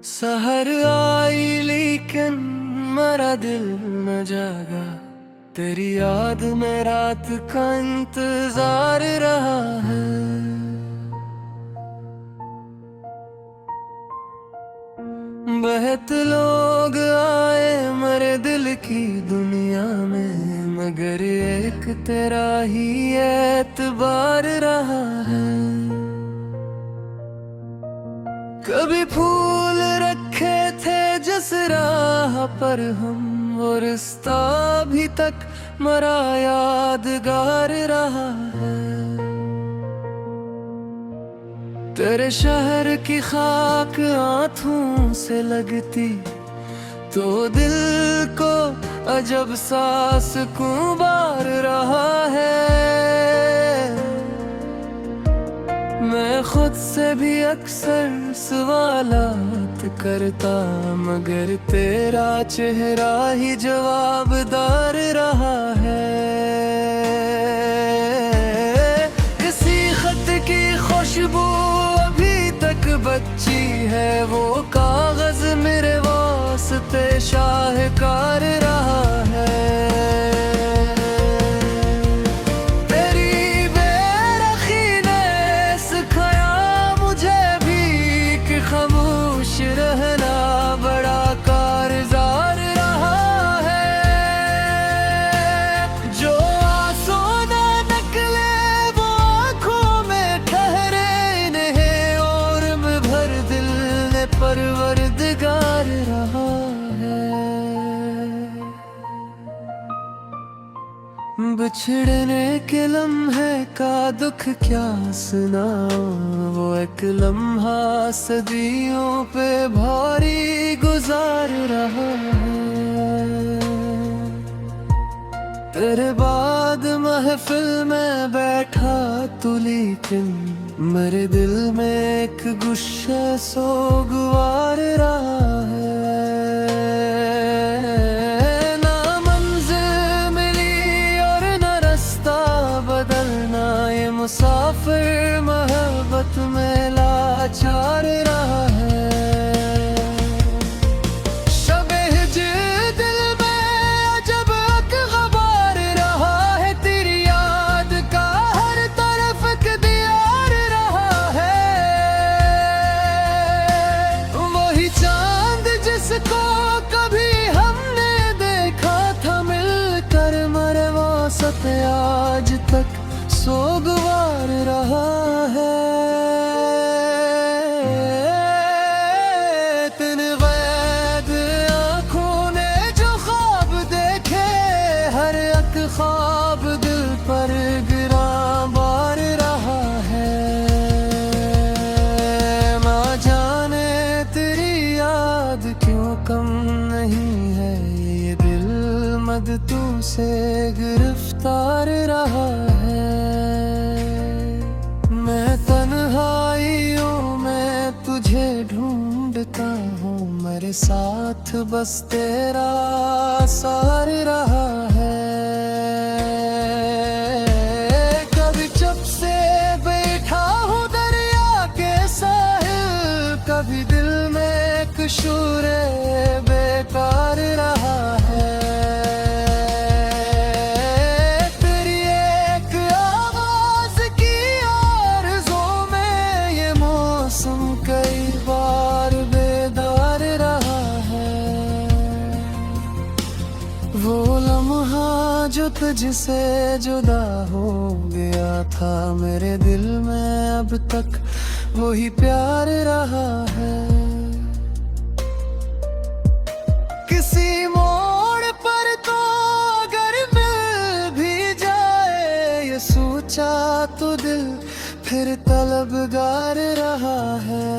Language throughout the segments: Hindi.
सहर आई लेकिन मेरा दिल न जागा। तेरी याद में रात का इंतजार रहा है। बहुत लोग आए मेरे दिल की दुनिया में, मगर एक तेरा ही एतबार रहा है। कभी फूल रखे थे जिस राह पर हम, वो रिश्ता अभी तक मरा यादगार रहा है। तेरे शहर की खाक आँखों से लगती तो दिल को अजब सा सुकून बार रहा है। मैं खुद से भी अक्सर सवालात करता, मगर तेरा चेहरा ही जवाबदार रहा है। किसी खत की खुशबू अभी तक बची है, वो कागज मेरे वास्ते शाहकार रहा है। परवरदिगार रहा है। बिछड़ने के लम्हे का दुख क्या सुनाऊं, वो एक लम्हा सदियों पे भारी गुजार रहा है। तेरे बाद महफिल में बैठा तू, लेकिन मेरे दिल में एक गुस्सा सोगवार रहा है। ना मंजिल मिली और न रास्ता बदलना, ये मुसाफिर मोहब्बत में लाचार रहा है। आज तक सोगवार रहा है। तेन वैद आँखों ने जो ख्वाब देखे, हर एक ख्वाब दिल पर गिरा बार रहा है। माँ जाने तेरी याद क्यों कम नहीं है, ये दिल मद तू से गिरफ्तार रहा है। मैं तन्हाइयों में तुझे ढूंढता हूँ, मेरे साथ बस तेरा सार रहा है। कभी चुप से बैठा हूँ दरिया के साहिल, कभी दिल में एक शूरे बेकार रहा है। वो लम्हा जो तुझसे जुदा हो गया था, मेरे दिल में अब तक वही प्यार रहा है। किसी मोड़ पर तो अगर मिल भी जाए, ये सोचा तो दिल फिर तलबगार रहा है।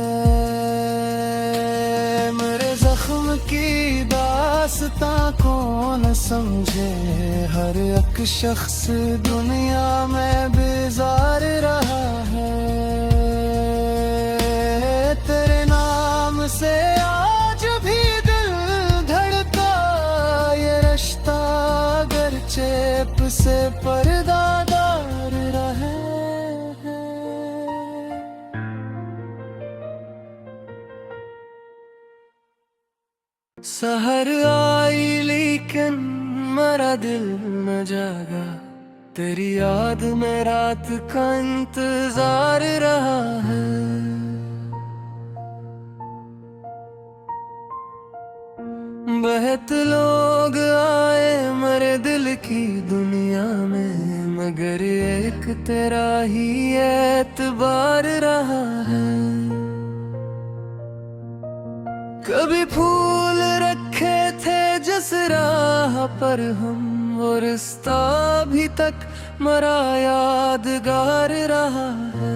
मेरे जख्म की दास्तां कौन समझे, हर एक शख्स दुनिया में बेजार रहा है। तेरे नाम से आज भी दिल धड़का, ये रिश्ता अगर चेप से पर्दादार रहे। सहर आई लेकिन मेरा दिल न जागा, तेरी याद में रात का इंतजार रहा है। बहुत लोग आए मेरे दिल की दुनिया में, मगर एक तेरा ही एतबार रहा है। कभी फूल रखे थे जिस राह पर हम, वो रिश्ता अभी तक मरा यादगार रहा है।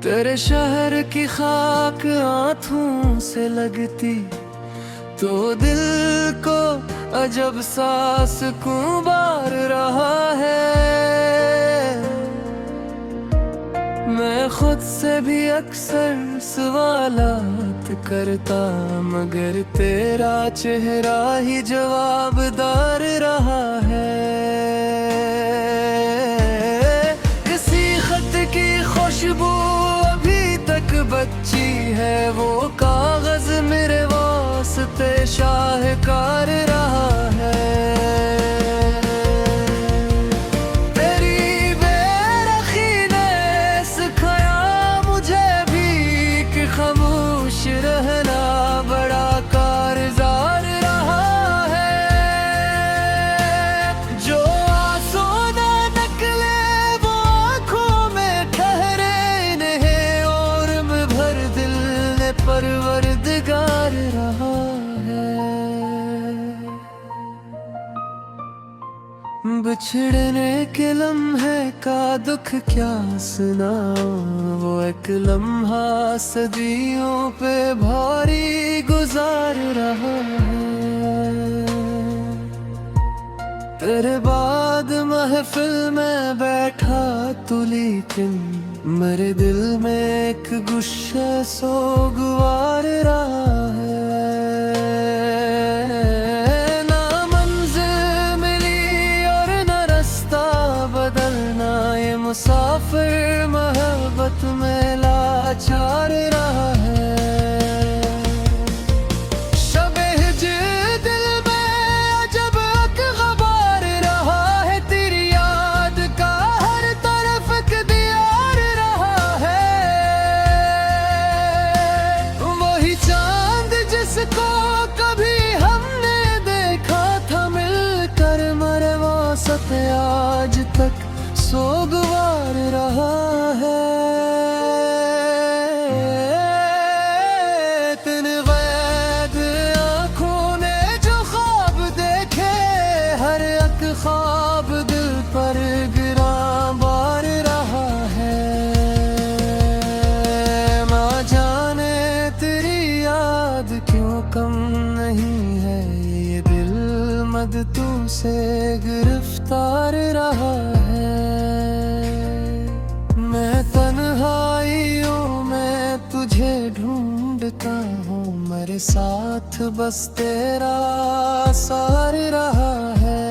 तेरे शहर की खाक आँखों से लगती तो दिल को अजब सा सुकून बार रहा है। मैं खुद से भी अक्सर सवालात करता, मगर तेरा चेहरा ही जवाबदार रहा है। किसी खत की खुशबू अभी तक बची है, वो कागज मेरे वास्ते शाहकार रहा है। रहना बड़ा कारगर रहा है। जो आंसू न निकले वो आँखों में ठहरे नहीं, और मैं भर दिल ने परवरदिगार रहा है। बिछड़ने के लम्हे का दुख क्या सुनाऊं, वो एक लम्हा सदियों पे भारी गुजार रहा है। तेरे बाद महफिल में बैठा तू, लेकिन मेरे दिल में एक गुस्सा सोगवार रहा है। मुसाफिर मोहब्बत में लाचार रहा है। शबे हिज्र दिल में जब अखबार रहा है, तेरी याद का हर तरफ एक दीवार रहा है। वही चांद जिसको कभी हमने देखा था मिलकर, मरे वासत आज तक सोगवार रहा है। तेरे गैब आँखों ने जो ख्वाब देखे, हर एक ख्वाब दिल पर गिरा बार रहा है। माँ जाने तेरी याद क्यों कम नहीं है, ये दिल मददों से गिरफ्तार रहा है। मैं तन्हाइयों में तुझे ढूंढता हूँ, मेरे साथ बस तेरा सार रहा है।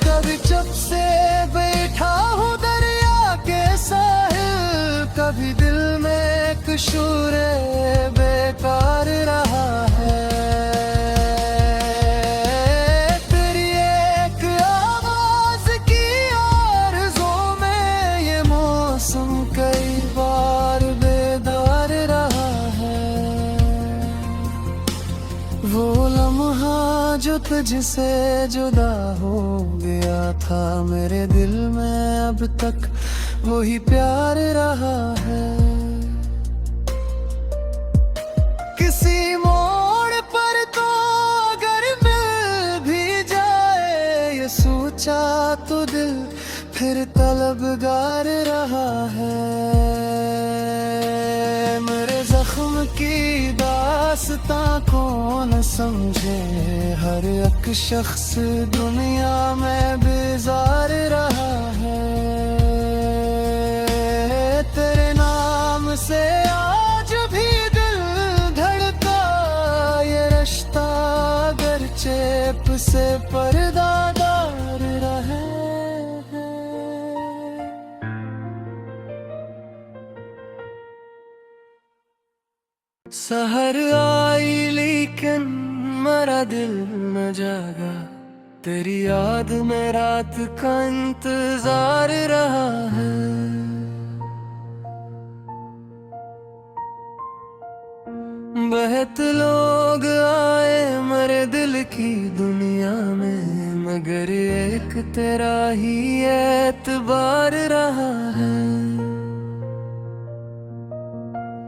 कभी चुप से बैठा हूँ दरिया के साहिल, कभी दिल में एक शूरे बेकार रहा है। कई बार बेदार रहा है। वो लम्हा जो तुझसे जुदा हो गया था, मेरे दिल में अब तक वही प्यार रहा है। किसी मोड़ पर तो अगर मिल भी जाए, ये सोचा तो दिल फिर तलबगार रहा है। मेरे जख्म की दास्तां कौन समझे, हर एक शख्स दुनिया में बेजार रहा है। तेरे नाम से आज भी दिल धड़का, ये रिश्ता अगर चेप से पर्दादार रहे। सहर आई लेकिन मेरा दिल न जागा, तेरी याद में रात का इंतजार रहा है। बहुत लोग आए मेरे दिल की दुनिया में, मगर एक तेरा ही एतबार रहा है।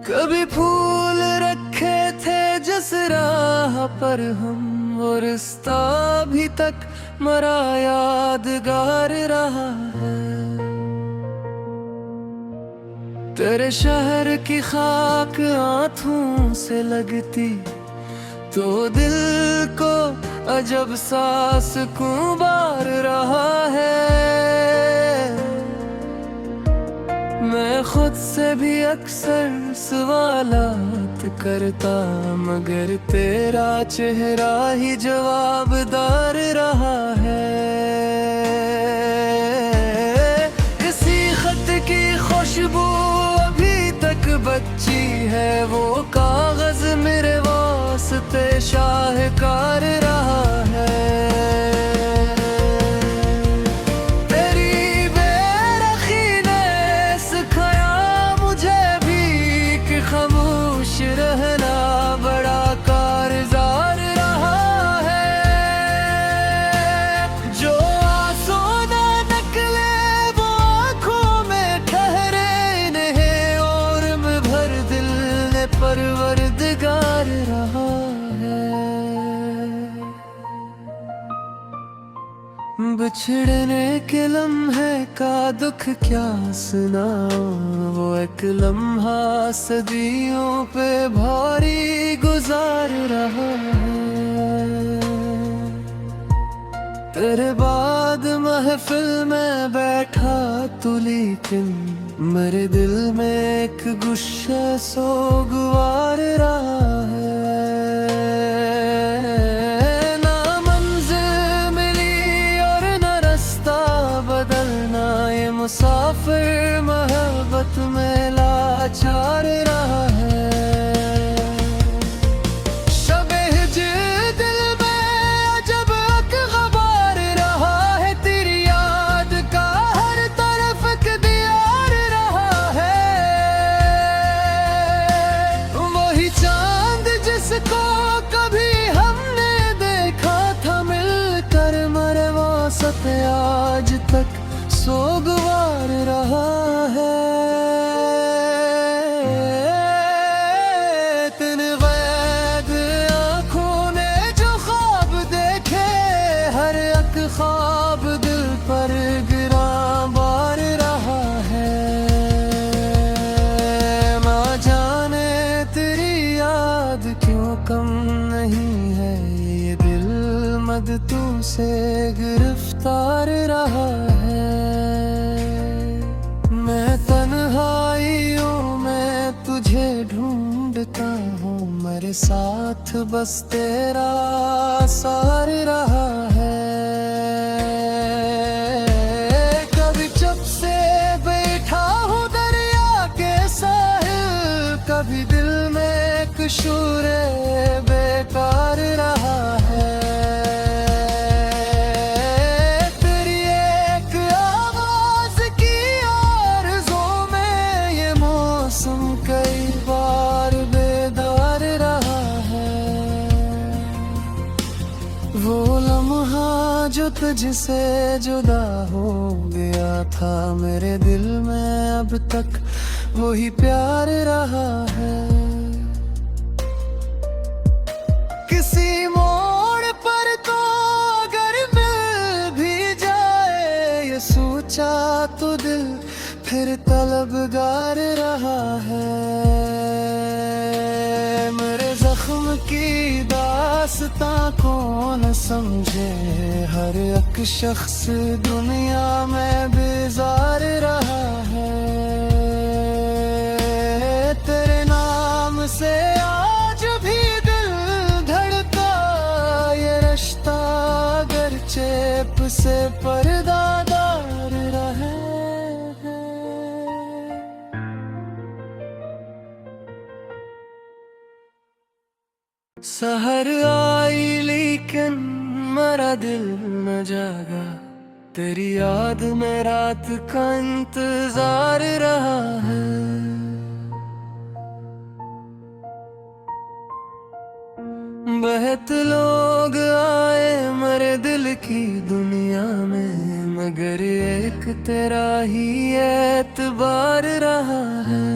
कभी फूल रखे थे जिस राह पर हम, वो रिश्ता अभी तक मरा यादगार रहा है। तेरे शहर की खाक आँखों से लगती तो दिल को अजब सा सुकून बार रहा है। मैं खुद से भी अक्सर सवालात करता, मगर तेरा चेहरा ही जवाबदार रहा है। इसी खत की खुशबू अभी तक बची है, वो कागज मेरे वास्ते शाहकार रहा है। रहना बड़ा कारगर रहा है। जो आंसू न निकले वो आँखों में ठहरे, इन्हें और में भर दिल ने परवरदिगार रहा है। बिछड़ने के लम्हे का दुख क्या सुनाऊं, वो एक लम्हा सदियों पे भारी गुजार रहा है। तेरे बाद महफिल में बैठा तू, लेकिन मेरे दिल में एक गुस्सा सोगवार रहा है। मुसाफिर मोहब्बत में लाचार रहा है। शबे हिज्र दिल में जब अखबार रहा है, तेरी याद का हर तरफ एक दीवार रहा है। वही चांद जिसको कभी हमने देखा था मिलकर, मरे वासत आज तक सोगवार रहा है। तेरे वैद आँखों ने जो ख्वाब देखे, हर एक ख्वाब दिल पर गिरा बार रहा है। माँ जाने तेरी याद क्यों कम नहीं है, ये दिल मददों से गिरफ्तार रहा है। मैं तन्हाइयों में तुझे ढूंढता हूँ, मेरे साथ बस तेरा सार रहा है। कभी चुप से बैठा हूँ दरिया के साहिल, कभी दिल में एक शूरे बेकार रहा है। कई बार बेदार रहा है। वो लम्हा जो तुझसे जुदा हो गया था, मेरे दिल में अब तक वही प्यार रहा है। किसी मोड़ पर तो अगर मिल भी जाए, ये सोचा तो दिल फिर तलबगार रहा है। मेरे जख्म की दास्तां कौन समझे, हर एक शख्स दुनिया में बेजार रहा है। तेरे नाम से आज भी दिल धड़का, ये रिश्ता अगर चेप से पर्दादार रहे। सहर आई लेकिन मेरा दिल न जागा, तेरी याद में रात का इंतजार रहा है। बहुत लोग आए मेरे दिल की दुनिया में, मगर एक तेरा ही एतबार रहा है।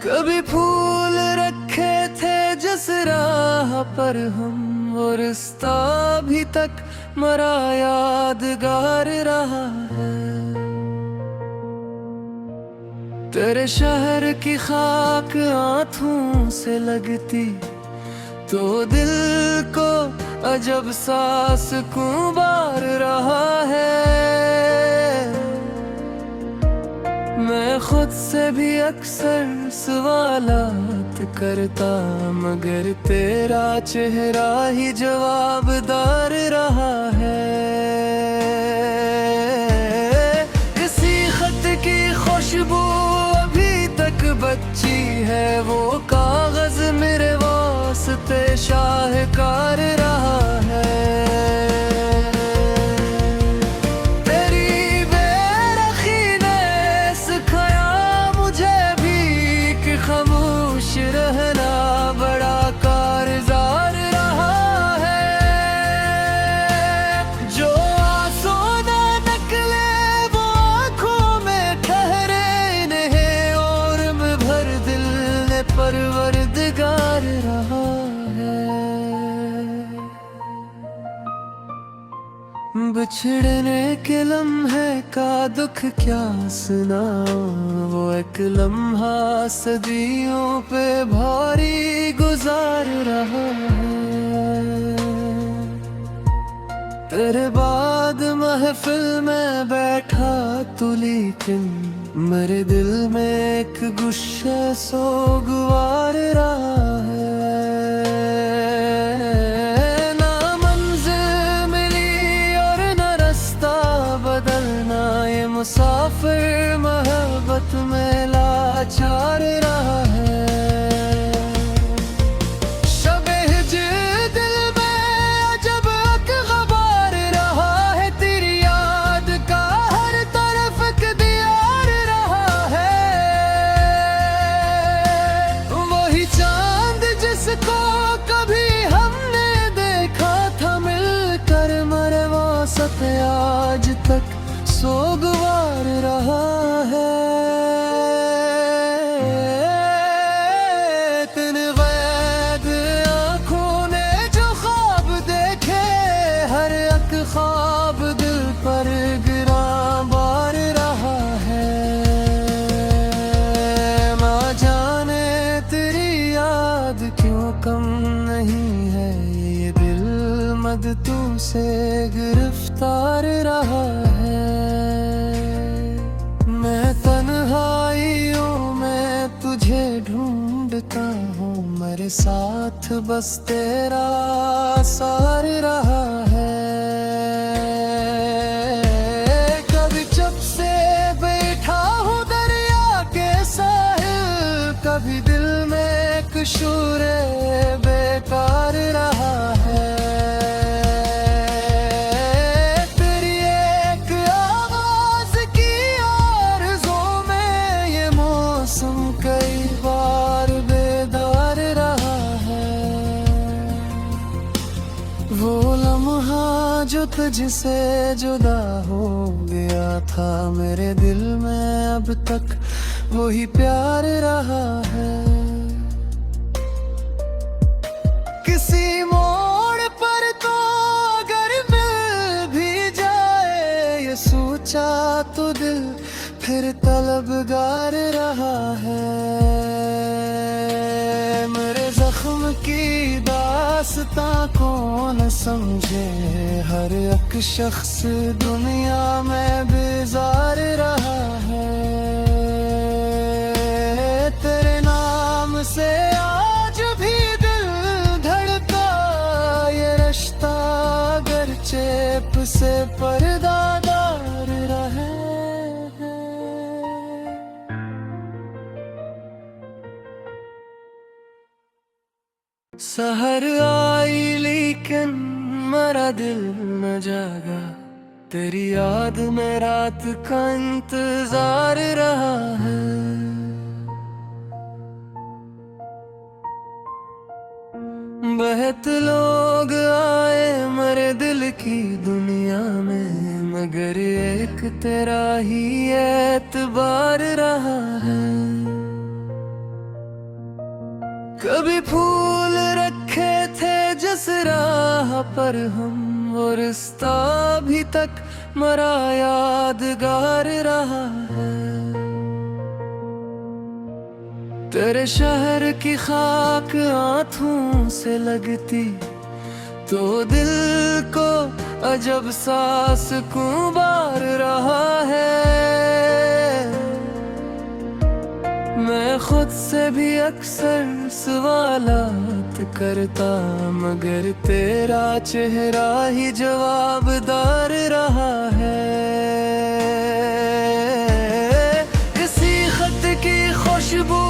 कभी फूल रखे थे जिस राह पर हम, वो रिश्ता अभी तक मरा यादगार रहा है। तेरे शहर की खाक आँखों से लगती तो दिल को अजब सा सुकून बार रहा है। मैं खुद से भी अक्सर सवालात करता, मगर तेरा चेहरा ही जवाबदार रहा है। इसी खत की खुशबू अभी तक बची है, वो कागज मेरे वास्ते शाहकार रहा है। रहना बड़ा कारगर रहा है। जो आंसू न निकले वो आँखों में ठहरे, इन्हें और में भर दिल ने परवरदिगार रहा है। बिछड़ने के लम्हे का दुख क्या सुनाऊं, वो एक लम्हा सदियों पे भारी गुजार रहा है। तेरे बाद महफिल में बैठा तू, लेकिन मेरे दिल में एक गुस्सा सोगवार रहा है। मुसाफिर मोहब्बत में लाचार रहा है। शब-ए-हिज्र दिल में जब अखबार रहा है, तेरी याद का हर तरफ एक दीवार रहा है। वही चांद जिसको कभी हमने देखा था मिलकर, मरे वासत आज तक सोगवार रहा है। तेरे वैद आँखों ने जो ख्वाब देखे, हर एक ख्वाब दिल पर गिरा बार रहा है। ना जाने तेरी याद क्यों कम नहीं है, ये दिल मददों से गिरफ्तार रहा है। मैं तन्हाइयों में तुझे ढूंढता हूँ, मेरे साथ बस तेरा सार रहा है। कभी चुप से बैठा हूँ दरिया के साहिल, कभी दिल में एक शूरे बेकार रहा है। कई बार बेदार रहा है। वो लम्हा जो तुझसे जुदा हो गया था, मेरे दिल में अब तक वही प्यार रहा है। किसी मोड़ पर तो अगर मिल भी जाए, ये सोचा तो दिल फिर तलबगार रहा है। मेरे जख्म की दास्तां कौन समझे, हर एक शख्स दुनिया में बेजार रहा है। तेरे नाम से आज भी दिल धड़का, ये रिश्ता अगर चेप से पर्दादार रहे। सहर आई लेकिन मेरा दिल न जागा, तेरी याद में रात का इंतजार रहा है। बहुत लोग आए मेरे दिल की दुनिया में, मगर एक तेरा ही एतबार रहा है। कभी फूल रखे थे जिस राह पर हम, वो रिश्ता अभी तक मरा यादगार रहा है। तेरे शहर की खाक आँखों से लगती तो दिल को अजब सा सुकून बार रहा है। मैं खुद से भी अक्सर सवालात करता, मगर तेरा चेहरा ही जवाबदार रहा है। इसी खत की खुशबू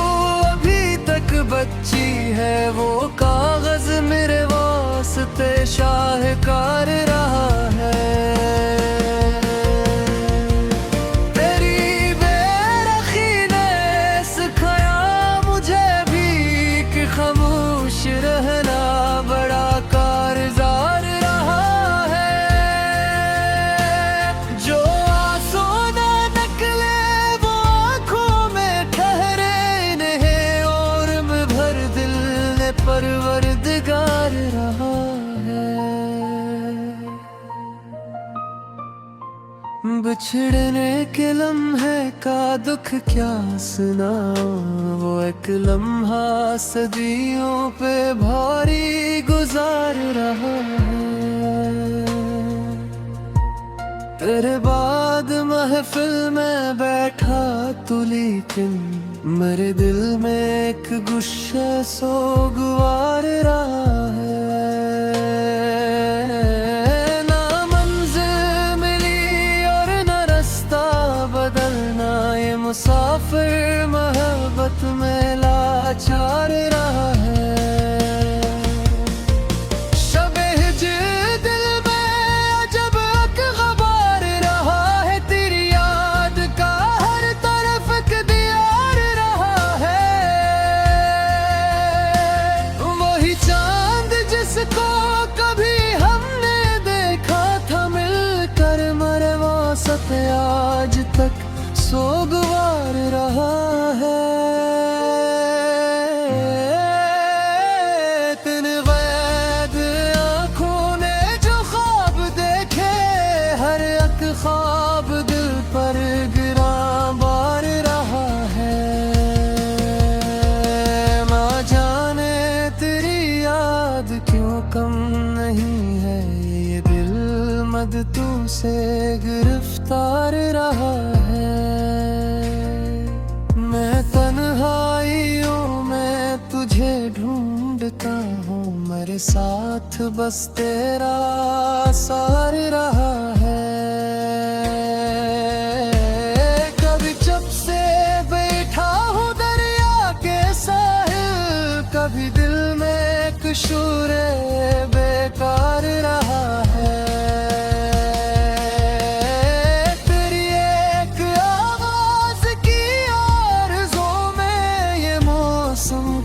अभी तक बची है, वो कागज मेरे वास्ते शाहकार रहा है। रहना बड़ा कारगर रहा है। जो आंसू ना निकले वो आँखों में ठहरे, इन्हें और में भर दिल ने परवरदिगार रहा है। बिछड़ने के लम्हे का दुख क्या सुनाऊं, वो एक लम्हा सदियों पे भारी गुजार रहा है। तेरे बाद महफिल में बैठा तू, लेकिन मेरे दिल में एक गुस्सा सोगवार रहा है। मुसाफिर मोहब्बत में लाचार रहा है। शब-ए-हिज्र दिल में जब एक ग़बार रहा है, तेरी याद का हर तरफ एक दीवार रहा है। वही चांद जिसको कभी हमने देखा था मिलकर, मरे वासत आज तक सोगवार रहा है। तेरे वैद आँखों ने जो ख्वाब देखे, हर एक ख्वाब दिल पर गिरा बार रहा है। माँ जाने तेरी याद क्यों कम नहीं है, ये दिल मददों से गिरफ्तार रहा है। मैं तन्हाइयों में तुझे ढूंढता हूँ, मेरे साथ बस तेरा सार रहा है। कभी चुप से बैठा हूँ दरिया के साहिल, कभी दिल में एक शूरे बेकार रहा है।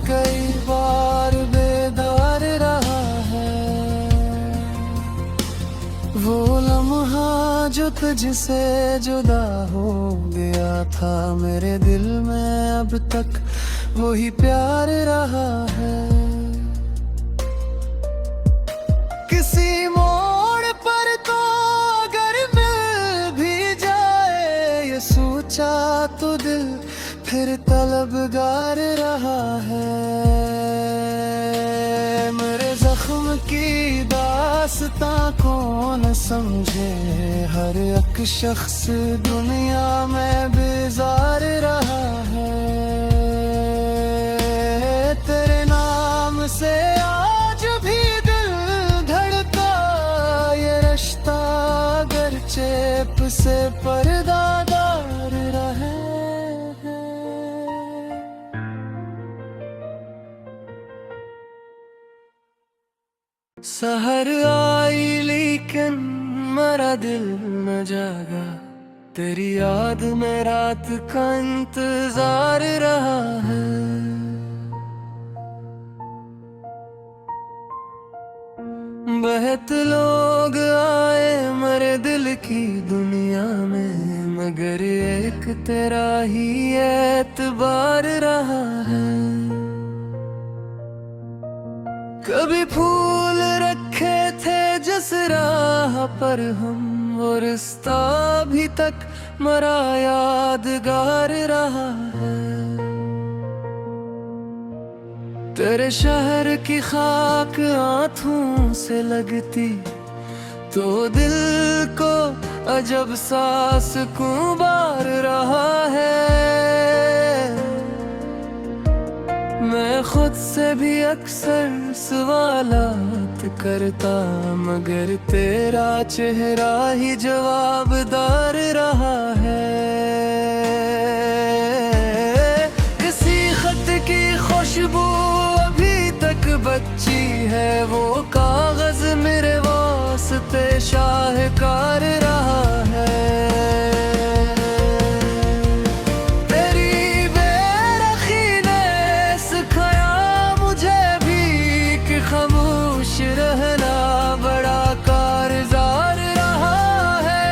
कई बार बेदार रहा है। वो लम्हा जो तुझसे जुदा हो गया था, मेरे दिल में अब तक वही प्यार रहा है। किसी मोड़ पर तो अगर मिल भी जाए, ये सोचा तो दिल फिर तलबगार रहा है। मेरे जख्म की दास्तां कौन समझे, हर एक शख्स दुनिया में बेजार रहा है। तेरे नाम से आज भी दिल धड़का, ये रिश्ता अगर चेप से पर्दादार रहे। सहर आई लेकिन मेरा दिल न जागा, तेरी याद में रात का इंतजार रहा है। बहुत लोग आए मेरे दिल की दुनिया में, मगर एक तेरा ही एतबार रहा है। कभी फूल रखे थे जिस राह पर हम, वो रिश्ता अभी तक मरा यादगार रहा है। तेरे शहर की खाक आँखों से लगती तो दिल को अजब सा सुकून बार रहा है। मैं खुद से भी अक्सर सवालात करता, मगर तेरा चेहरा ही जवाबदार रहा है। किसी खत की खुशबू अभी तक बची है, वो कागज मेरे वास्ते शाहकार रहा है। रहना बड़ा कारगर रहा है।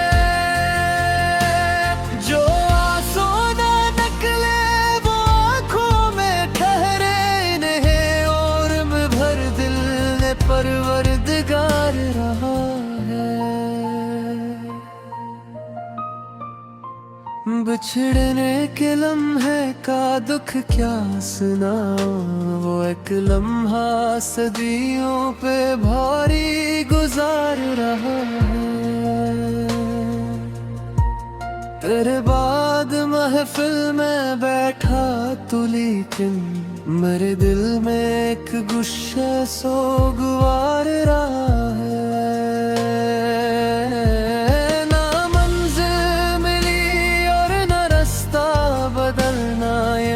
जो आंसू न निकले वो आँखों में ठहरे, इन्हें और में भर दिल ने परवरदिगार रहा है। बिछड़ने के लम्हे का दुख क्या सुनाऊं, वो एक लम्हा सदियों पे भारी गुजार रहा है। तेरे बाद महफिल में बैठा तू, लेकिन मेरे दिल में एक गुस्सा सोगवार रहा है।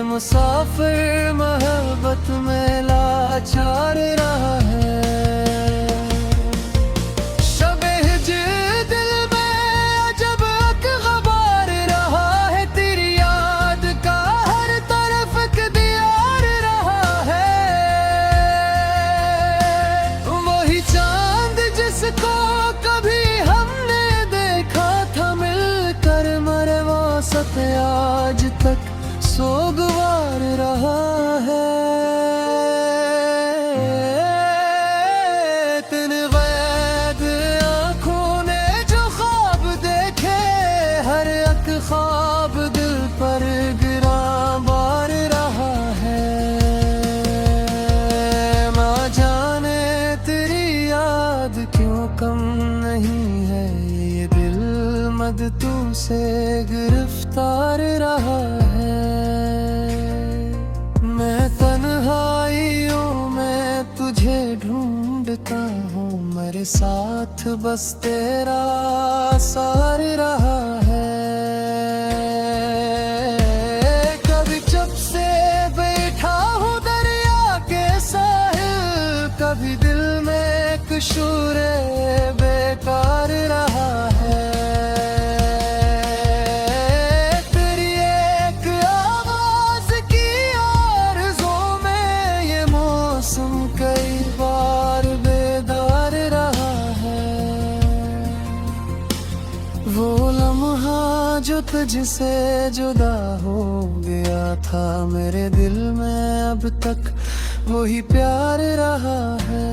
मुसाफिर मोहब्बत में लाचार रहा है। शब-ए-हिज्र दिल में अजब अखबार रहा है, तेरी याद का हर तरफ एक दीवार रहा है। वही चांद जिसको कभी हमने देखा था मिलकर, मरे वासत आज तक सोगवार रहा है। तेरे वैद आँखों ने जो ख्वाब देखे, हर एक ख्वाब दिल पर गिरा बार रहा है। माँ जाने तेरी याद क्यों कम नहीं है, ये दिल मददों से गिरफ्तार रहा है। मैं तन्हाइयों में तुझे ढूंढता हूँ, मेरे साथ बस तेरा सार रहा है। कभी चुप से बैठा हूँ दरिया के साहिल, कभी दिल में एक शूरे बेकार रहा है। कई बार बेदार रहा है। वो लम्हा जो तुझसे जुदा हो गया था, मेरे दिल में अब तक वही प्यार रहा है।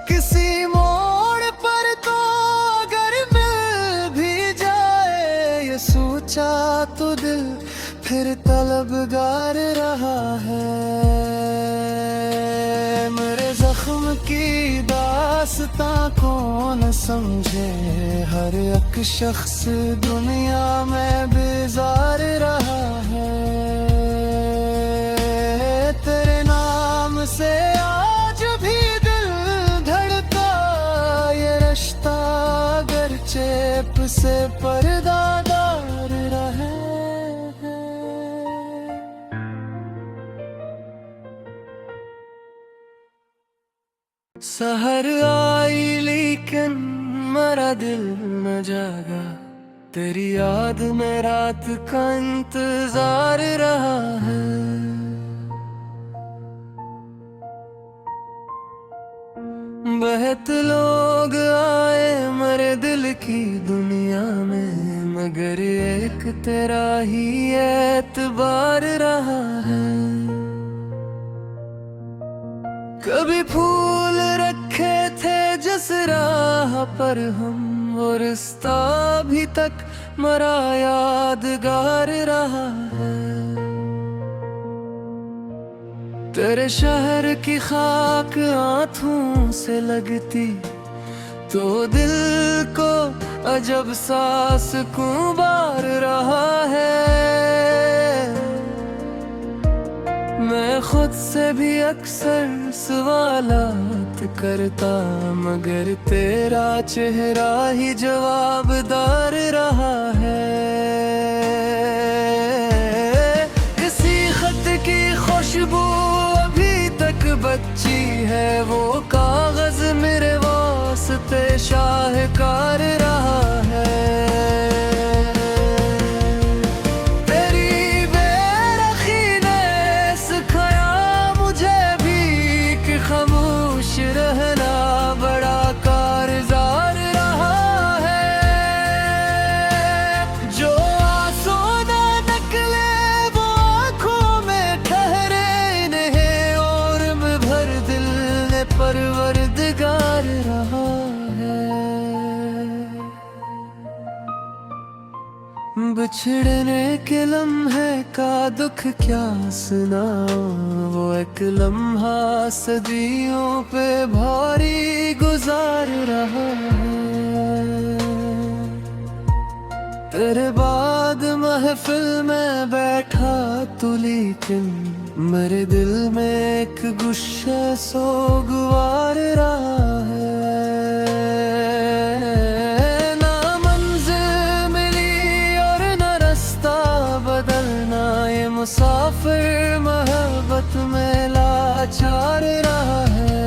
किसी मोड़ पर तो अगर मिल भी जाए, ये सोचा तो दिल फिर तलबगार रहा है। मेरे जख्म की दास्तां कौन समझे, हर एक शख्स दुनिया में बेजार रहा है। तेरे नाम से आज भी दिल धड़का, ये रिश्ता अगर चेप से पर्दादार रहे। तेरी याद में रात का इंतजार रहा है। बहुत लोग आए मेरे दिल की दुनिया में, मगर एक तेरा ही एतबार रहा है। कभी फूल रखे थे जिस राह पर हम, वो रिश्ता अभी तक मरा यादगार रहा है। तेरे शहर की खाक आँखों से लगती तो दिल को अजब सा सुकून बार रहा है। मैं खुद से भी अक्सर सवालात करता, मगर तेरा चेहरा ही जवाबदार रहा है। किसी खत की खुशबू अभी तक बची है, वो कागज मेरे वास्ते शाहकार रहा है। रहना बड़ा कारगर रहा है। जो आंसू ना निकले वो आँखों में ठहरे, इन्हें और में भर दिल ने परवरदिगार रहा है। बिछड़ने के लम्हे का दुख क्या सुनाऊं, वो एक लम्हा सदियों पे भारी गुजार रहा है। तेरे बाद महफिल में बैठा तू, लेकिन मेरे दिल में एक गुस्सा सोगवार रहा है। मुसाफिर मोहब्बत में लाचार रहा है।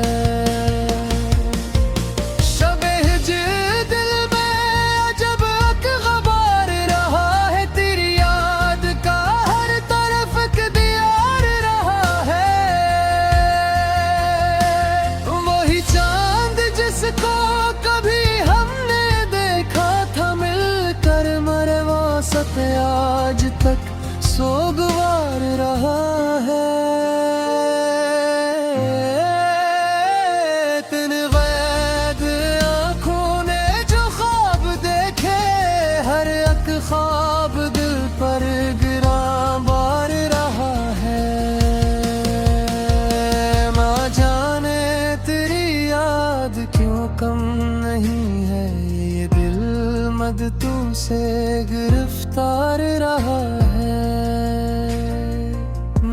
शब-ए-हिज्र दिल में अजब अखबार रहा है, तेरी याद का हर तरफ एक दीवार रहा है। वही चांद जिसको कभी हमने देखा था मिलकर, मरे वास्ते आज तक सोगवार रहा है। तेरे गैब आँखों ने जो ख्वाब देखे, हर एक ख्वाब दिल पर गिरा बार रहा है। ना जाने तेरी याद क्यों कम नहीं है, ये दिल मददों से गिरफ्तार रहा है।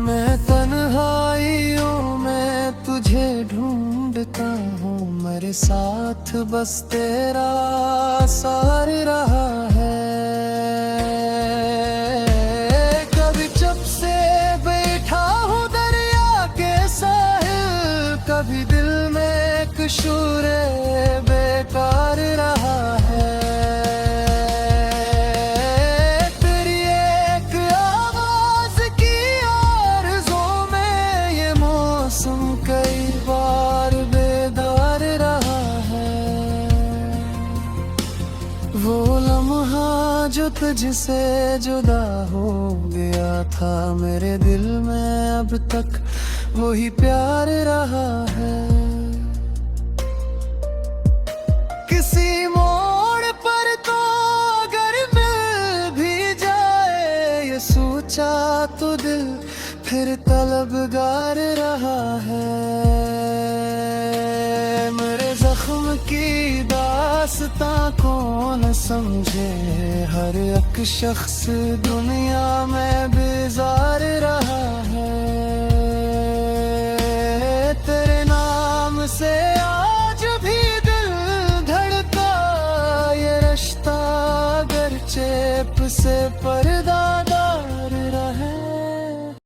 मैं तन्हाइयों में तुझे ढूंढता हूँ, मेरे साथ बस तेरा सार रहा है। कभी चुप से बैठा हूँ दरिया के साहिल, कभी दिल में एक शूरे बेकार रहा है। कई बार बेदार रहा है। वो लम्हा जो तुझसे जुदा हो गया था, मेरे दिल में अब तक वही प्यार रहा है। किसी मोड़ पर तो अगर मिल भी जाए, ये सोचा तो दिल फिर तलबगार रहा है। मेरे जख्म की दास्तां कौन समझे, हर एक शख्स दुनिया में बेजार रहा है। तेरे नाम से आज भी दिल धड़का, ये रिश्ता अगर चेप से पर्दा